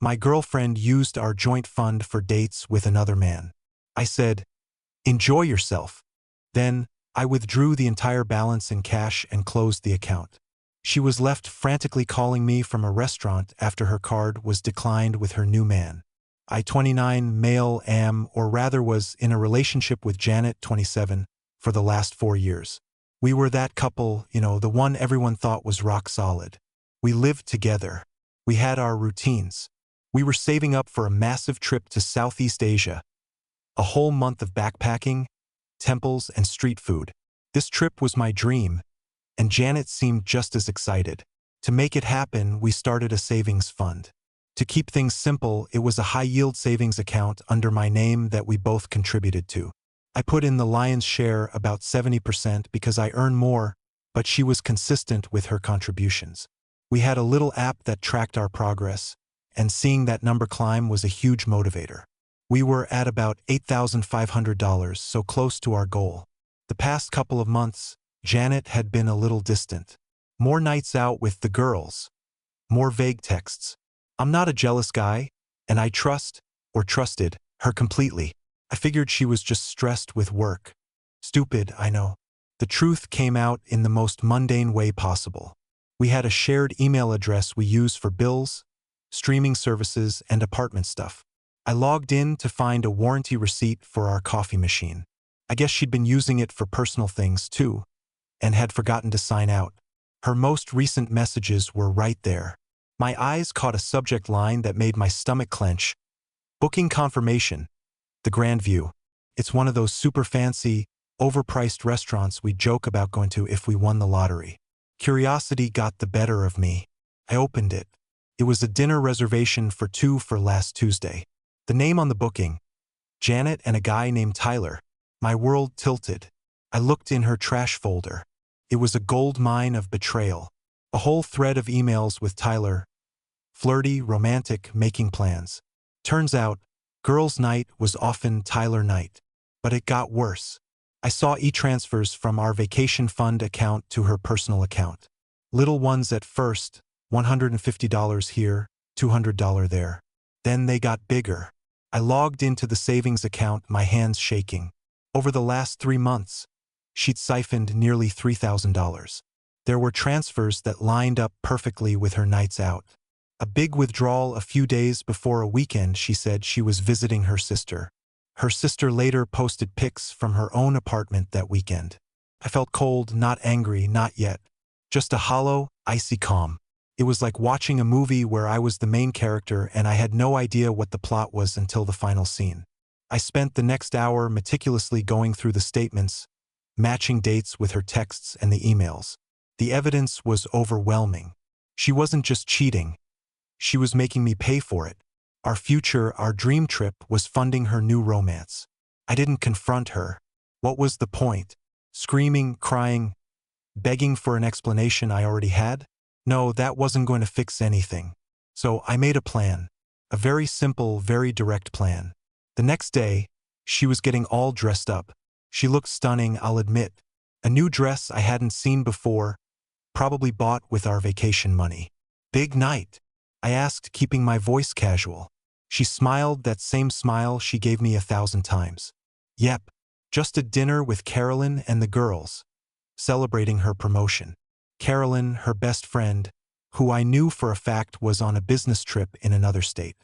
My girlfriend used our joint fund for dates with another man. I said, "Enjoy yourself." Then, I withdrew the entire balance in cash and closed the account. She was left frantically calling me from a restaurant after her card was declined with her new man. I, 29, male, or rather was in a relationship with Janet, 27, for the last 4 years. We were that couple, the one everyone thought was rock solid. We lived together. We had our routines. We were saving up for a massive trip to Southeast Asia. A whole month of backpacking, temples, and street food. This trip was my dream, and Janet seemed just as excited. To make it happen, we started a savings fund. To keep things simple, it was a high-yield savings account under my name that we both contributed to. I put in the lion's share, about 70%, because I earn more, but she was consistent with her contributions. We had a little app that tracked our progress, and seeing that number climb was a huge motivator. We were at about $8,500, so close to our goal. The past couple of months, Janet had been a little distant. More nights out with the girls. More vague texts. I'm not a jealous guy, and I trusted, her completely. I figured she was just stressed with work. Stupid, I know. The truth came out in the most mundane way possible. We had a shared email address we use for bills, streaming services, and apartment stuff. I logged in to find a warranty receipt for our coffee machine. I guess she'd been using it for personal things too, and had forgotten to sign out. Her most recent messages were right there. My eyes caught a subject line that made my stomach clench. Booking confirmation. The Grand View. It's one of those super fancy, overpriced restaurants we joke about going to if we won the lottery. Curiosity got the better of me. I opened it. It was a dinner reservation for 2 for last Tuesday. The name on the booking, Janet and a guy named Tyler. My world tilted. I looked in her trash folder. It was a gold mine of betrayal. A whole thread of emails with Tyler. Flirty, romantic, making plans. Turns out, girls' night was often Tyler night. But it got worse. I saw e-transfers from our vacation fund account to her personal account. Little ones at first, $150 here, $200 there. Then they got bigger. I logged into the savings account, my hands shaking. Over the last 3 months, she'd siphoned nearly $3,000. There were transfers that lined up perfectly with her nights out. A big withdrawal a few days before a weekend she said she was visiting her sister. Her sister later posted pics from her own apartment that weekend. I felt cold, not angry, not yet. Just a hollow, icy calm. It was like watching a movie where I was the main character and I had no idea what the plot was until the final scene. I spent the next hour meticulously going through the statements, matching dates with her texts and the emails. The evidence was overwhelming. She wasn't just cheating. She was making me pay for it. Our future, our dream trip, was funding her new romance. I didn't confront her. What was the point? Screaming, crying, begging for an explanation I already had? No, that wasn't going to fix anything. So I made a plan. A very simple, very direct plan. The next day, she was getting all dressed up. She looked stunning, I'll admit. A new dress I hadn't seen before, probably bought with our vacation money. Big night. I asked, keeping my voice casual. She smiled, that same smile she gave me 1,000 times. Yep, just a dinner with Carolyn and the girls, celebrating her promotion. Carolyn, her best friend, who I knew for a fact was on a business trip in another state.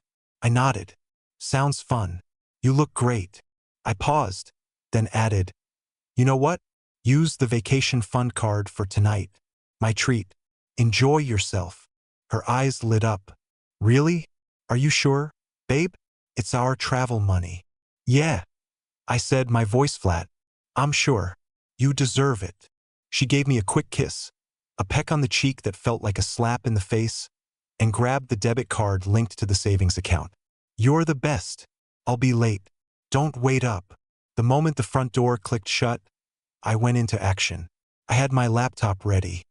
I nodded. Sounds fun. You look great. I paused, then added, you know what? Use the vacation fund card for tonight. My treat. Enjoy yourself. Her eyes lit up. Really? Are you sure, babe? It's our travel money. Yeah, I said, my voice flat. I'm sure. You deserve it. She gave me a quick kiss, a peck on the cheek that felt like a slap in the face, and grabbed the debit card linked to the savings account. You're the best. I'll be late. Don't wait up. The moment the front door clicked shut, I went into action. I had my laptop ready.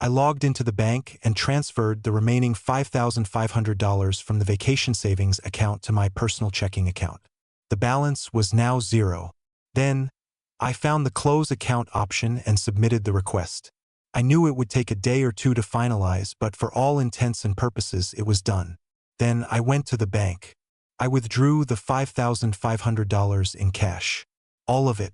I logged into the bank and transferred the remaining $5,500 from the vacation savings account to my personal checking account. The balance was now 0. Then, I found the close account option and submitted the request. I knew it would take a day or two to finalize, but for all intents and purposes it was done. Then I went to the bank. I withdrew the $5,500 in cash. All of it.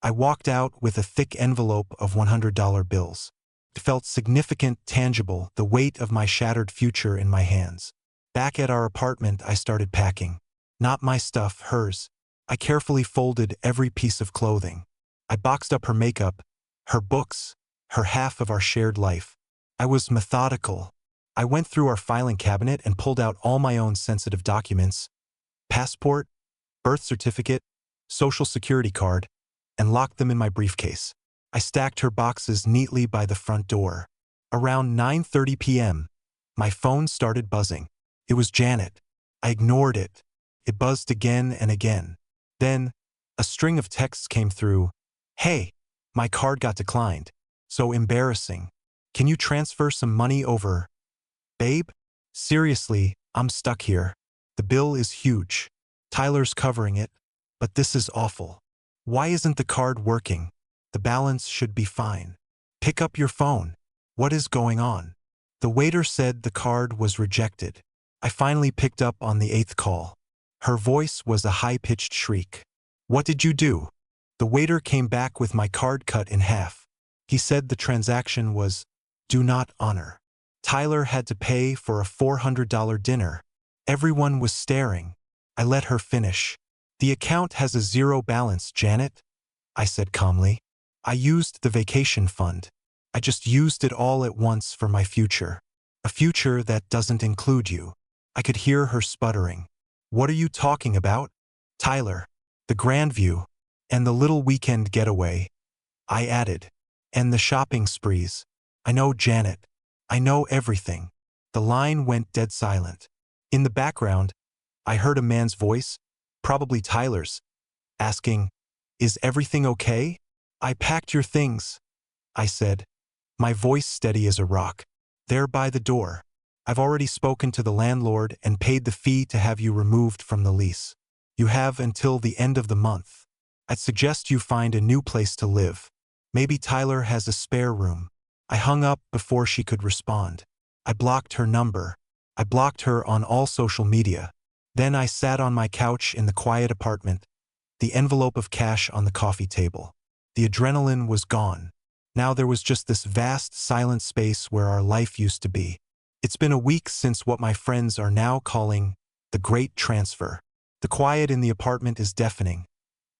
I walked out with a thick envelope of $100 bills. It felt significant, tangible, the weight of my shattered future in my hands. Back at our apartment, I started packing. Not my stuff, hers. I carefully folded every piece of clothing. I boxed up her makeup, her books, her half of our shared life. I was methodical. I went through our filing cabinet and pulled out all my own sensitive documents, passport, birth certificate, social security card, and locked them in my briefcase. I stacked her boxes neatly by the front door. Around 9:30 p.m., my phone started buzzing. It was Janet. I ignored it. It buzzed again and again. Then, a string of texts came through. "Hey, my card got declined. So embarrassing. Can you transfer some money over? Babe? Seriously, I'm stuck here. The bill is huge. Tyler's covering it, but this is awful. Why isn't the card working? The balance should be fine. Pick up your phone. What is going on?" The waiter said the card was rejected. I finally picked up on the 8th call. Her voice was a high-pitched shriek. "What did you do?" The waiter came back with my card cut in half. He said the transaction was do not honor. Tyler had to pay for a $400 dinner. Everyone was staring. I let her finish. "The account has a zero balance, Janet," I said calmly. "I used the vacation fund. I just used it all at once for my future. A future that doesn't include you." I could hear her sputtering. "What are you talking about?" "Tyler, the Grandview, and the little weekend getaway," I added. "And the shopping sprees. I know, Janet. I know everything." The line went dead silent. In the background, I heard a man's voice, probably Tyler's, asking, "Is everything okay?" "I packed your things," I said, my voice steady as a rock. "They're by the door. I've already spoken to the landlord and paid the fee to have you removed from the lease. You have until the end of the month. I'd suggest you find a new place to live. Maybe Tyler has a spare room." I hung up before she could respond. I blocked her number. I blocked her on all social media. Then I sat on my couch in the quiet apartment, the envelope of cash on the coffee table. The adrenaline was gone. Now there was just this vast, silent space where our life used to be. It's been a week since what my friends are now calling the Great Transfer. The quiet in the apartment is deafening.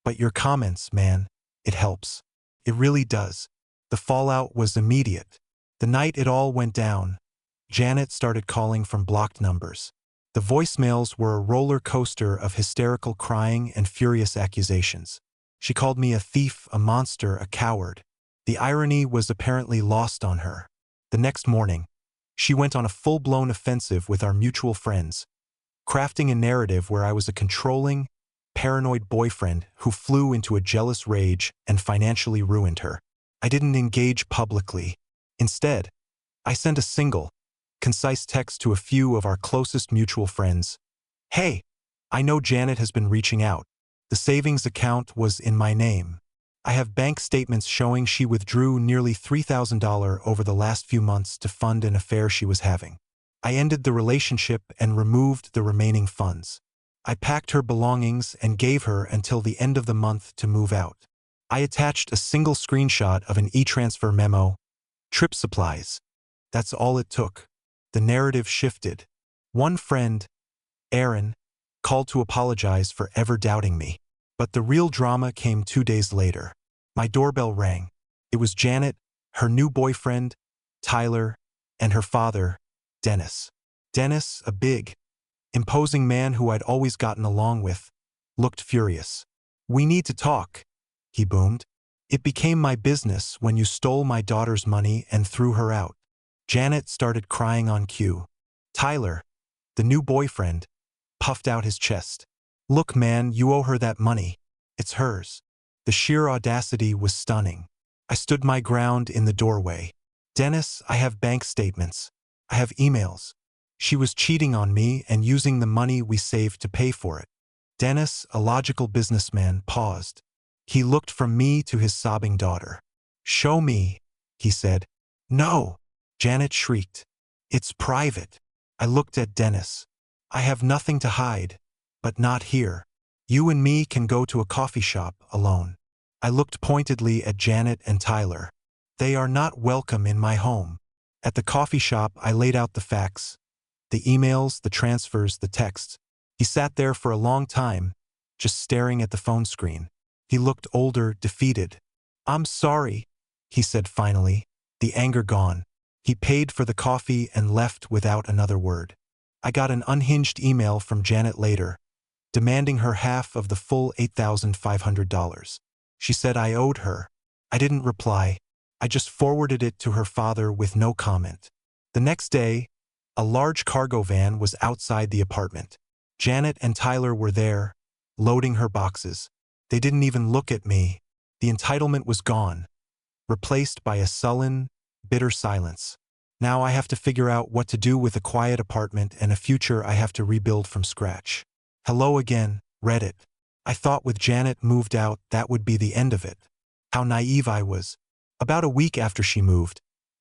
But your comments, man, it helps. It really does. The fallout was immediate. The night it all went down, Janet started calling from blocked numbers. The voicemails were a roller coaster of hysterical crying and furious accusations. She called me a thief, a monster, a coward. The irony was apparently lost on her. The next morning, she went on a full-blown offensive with our mutual friends, crafting a narrative where I was a controlling, paranoid boyfriend who flew into a jealous rage and financially ruined her. I didn't engage publicly. Instead, I sent a single, concise text to a few of our closest mutual friends. "Hey, I know Janet has been reaching out. The savings account was in my name. I have bank statements showing she withdrew nearly $3,000 over the last few months to fund an affair she was having. I ended the relationship and removed the remaining funds. I packed her belongings and gave her until the end of the month to move out." I attached a single screenshot of an e-transfer memo. "Trip supplies." That's all it took. The narrative shifted. One friend, Aaron, called to apologize for ever doubting me. But the real drama came 2 days later. My doorbell rang. It was Janet, her new boyfriend, Tyler, and her father, Dennis. Dennis, a big, imposing man who I'd always gotten along with, looked furious. "We need to talk," he boomed. "It became my business when you stole my daughter's money and threw her out." Janet started crying on cue. Tyler, the new boyfriend, puffed out his chest. "Look, man, you owe her that money. It's hers." The sheer audacity was stunning. I stood my ground in the doorway. "Dennis, I have bank statements. I have emails. She was cheating on me and using the money we saved to pay for it." Dennis, a logical businessman, paused. He looked from me to his sobbing daughter. "Show me," he said. "No," Janet shrieked. "It's private." I looked at Dennis. I have nothing to hide. But not here. You and me can go to a coffee shop alone. I looked pointedly at Janet and Tyler. They are not welcome in my home. At the coffee shop, I laid out the facts. The emails, the transfers, the texts. He sat there for a long time, just staring at the phone screen. He looked older, defeated. I'm sorry, he said finally, the anger gone. He paid for the coffee and left without another word. I got an unhinged email from Janet later, demanding her half of the full $8,500. She said I owed her. I didn't reply. I just forwarded it to her father with no comment. The next day, a large cargo van was outside the apartment. Janet and Tyler were there, loading her boxes. They didn't even look at me. The entitlement was gone, replaced by a sullen, bitter silence. Now I have to figure out what to do with a quiet apartment and a future I have to rebuild from scratch. Hello again, Reddit. I thought with Janet moved out that would be the end of it. How naive I was. About a week after she moved,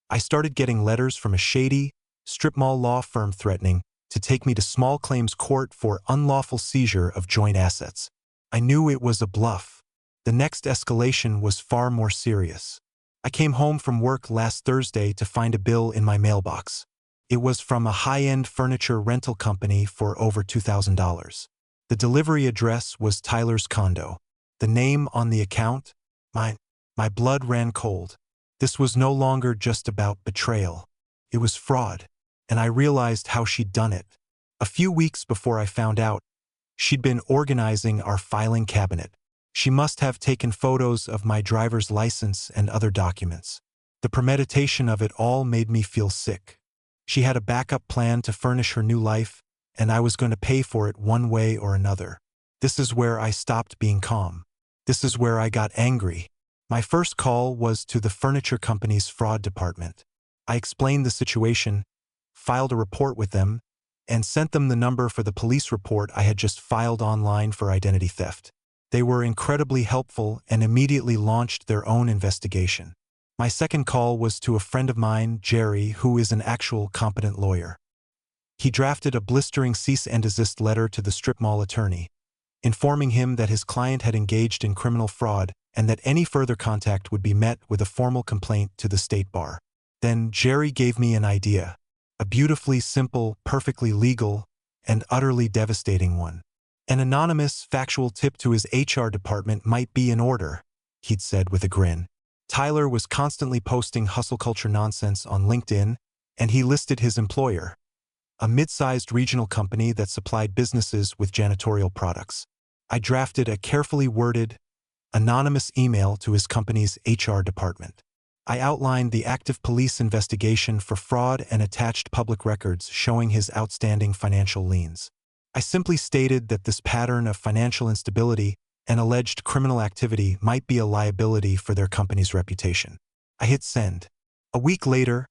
I started getting letters from a shady, strip mall law firm threatening to take me to small claims court for unlawful seizure of joint assets. I knew it was a bluff. The next escalation was far more serious. I came home from work last Thursday to find a bill in my mailbox. It was from a high-end furniture rental company for over $2,000. The delivery address was Tyler's condo. The name on the account? Mine. My blood ran cold. This was no longer just about betrayal. It was fraud, and I realized how she'd done it. A few weeks before I found out, she'd been organizing our filing cabinet. She must have taken photos of my driver's license and other documents. The premeditation of it all made me feel sick. She had a backup plan to furnish her new life, and I was going to pay for it one way or another. This is where I stopped being calm. This is where I got angry. My first call was to the furniture company's fraud department. I explained the situation, filed a report with them, and sent them the number for the police report I had just filed online for identity theft. They were incredibly helpful and immediately launched their own investigation. My second call was to a friend of mine, Jerry, who is an actual competent lawyer. He drafted a blistering cease and desist letter to the strip mall attorney, informing him that his client had engaged in criminal fraud and that any further contact would be met with a formal complaint to the state bar. Then Jerry gave me an idea, a beautifully simple, perfectly legal, and utterly devastating one. An anonymous, factual tip to his HR department might be in order, he'd said with a grin. Tyler was constantly posting hustle culture nonsense on LinkedIn, and he listed his employer, a mid-sized regional company that supplied businesses with janitorial products. I drafted a carefully worded, anonymous email to his company's HR department. I outlined the active police investigation for fraud and attached public records showing his outstanding financial liens. I simply stated that this pattern of financial instability and alleged criminal activity might be a liability for their company's reputation. I hit send. A week later,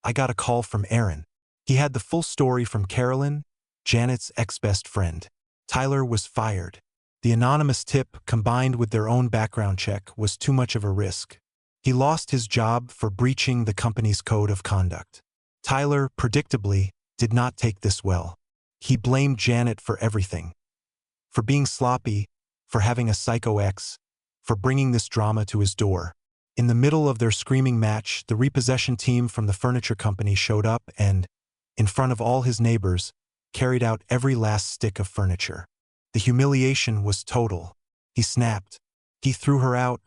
I got a call from Aaron. He had the full story from Carolyn, Janet's ex-best friend. Tyler was fired. The anonymous tip, combined with their own background check, was too much of a risk. He lost his job for breaching the company's code of conduct. Tyler, predictably, did not take this well. He blamed Janet for everything. For being sloppy, for having a psycho ex, for bringing this drama to his door. In the middle of their screaming match, the repossession team from the furniture company showed up and, in front of all his neighbors, carried out every last stick of furniture. The humiliation was total. He snapped. He threw her out,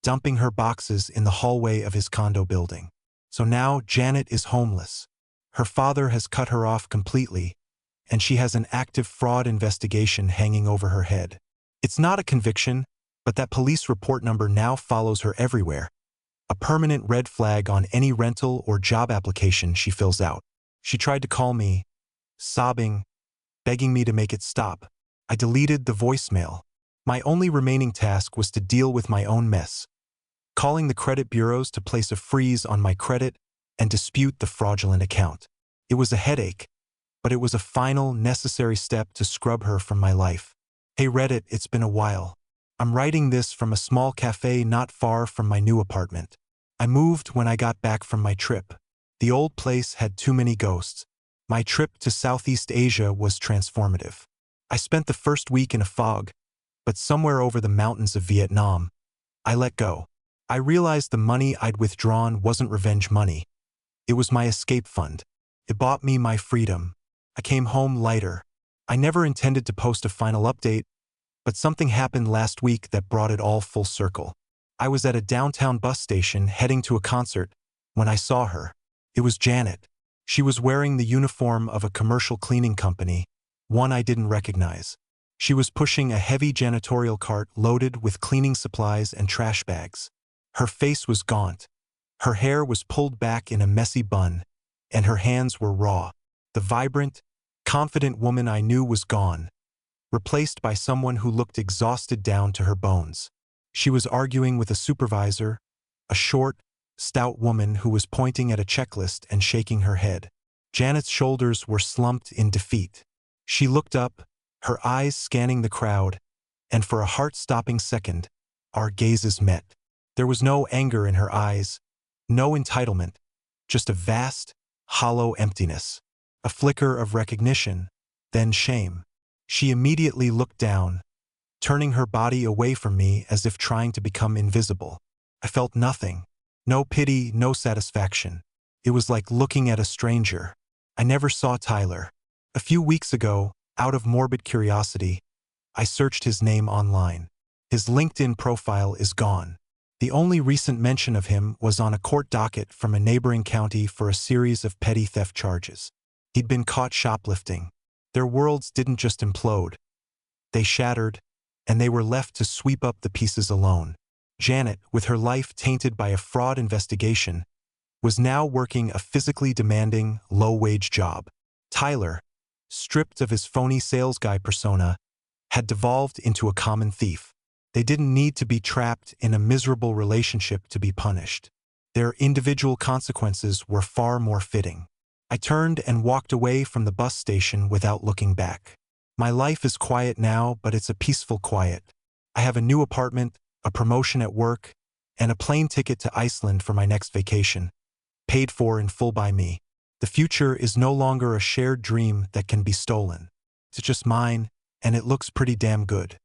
dumping her boxes in the hallway of his condo building. So now Janet is homeless. Her father has cut her off completely, and she has an active fraud investigation hanging over her head. It's not a conviction, but that police report number now follows her everywhere. A permanent red flag on any rental or job application she fills out. She tried to call me, sobbing, begging me to make it stop. I deleted the voicemail. My only remaining task was to deal with my own mess, calling the credit bureaus to place a freeze on my credit and dispute the fraudulent account. It was a headache, but it was a final, necessary step to scrub her from my life. Hey Reddit, it's been a while. I'm writing this from a small cafe not far from my new apartment. I moved when I got back from my trip. The old place had too many ghosts. My trip to Southeast Asia was transformative. I spent the first week in a fog, but somewhere over the mountains of Vietnam, I let go. I realized the money I'd withdrawn wasn't revenge money. It was my escape fund. It bought me my freedom. I came home lighter. I never intended to post a final update, but something happened last week that brought it all full circle. I was at a downtown bus station heading to a concert when I saw her. It was Janet. She was wearing the uniform of a commercial cleaning company, one I didn't recognize. She was pushing a heavy janitorial cart loaded with cleaning supplies and trash bags. Her face was gaunt. Her hair was pulled back in a messy bun, and her hands were raw. The vibrant, confident woman I knew was gone, replaced by someone who looked exhausted down to her bones. She was arguing with a supervisor, a short, stout woman who was pointing at a checklist and shaking her head. Janet's shoulders were slumped in defeat. She looked up, her eyes scanning the crowd, and for a heart-stopping second, our gazes met. There was no anger in her eyes, no entitlement, just a vast, hollow emptiness. A flicker of recognition, then shame. She immediately looked down, turning her body away from me as if trying to become invisible. I felt nothing. No pity, no satisfaction. It was like looking at a stranger. I never saw Tyler. A few weeks ago, out of morbid curiosity, I searched his name online. His LinkedIn profile is gone. The only recent mention of him was on a court docket from a neighboring county for a series of petty theft charges. He'd been caught shoplifting. Their worlds didn't just implode. They shattered, and they were left to sweep up the pieces alone. Janet, with her life tainted by a fraud investigation, was now working a physically demanding, low-wage job. Tyler, stripped of his phony sales guy persona, had devolved into a common thief. They didn't need to be trapped in a miserable relationship to be punished. Their individual consequences were far more fitting. I turned and walked away from the bus station without looking back. My life is quiet now, but it's a peaceful quiet. I have a new apartment, a promotion at work, and a plane ticket to Iceland for my next vacation, paid for in full by me. The future is no longer a shared dream that can be stolen. It's just mine, and it looks pretty damn good.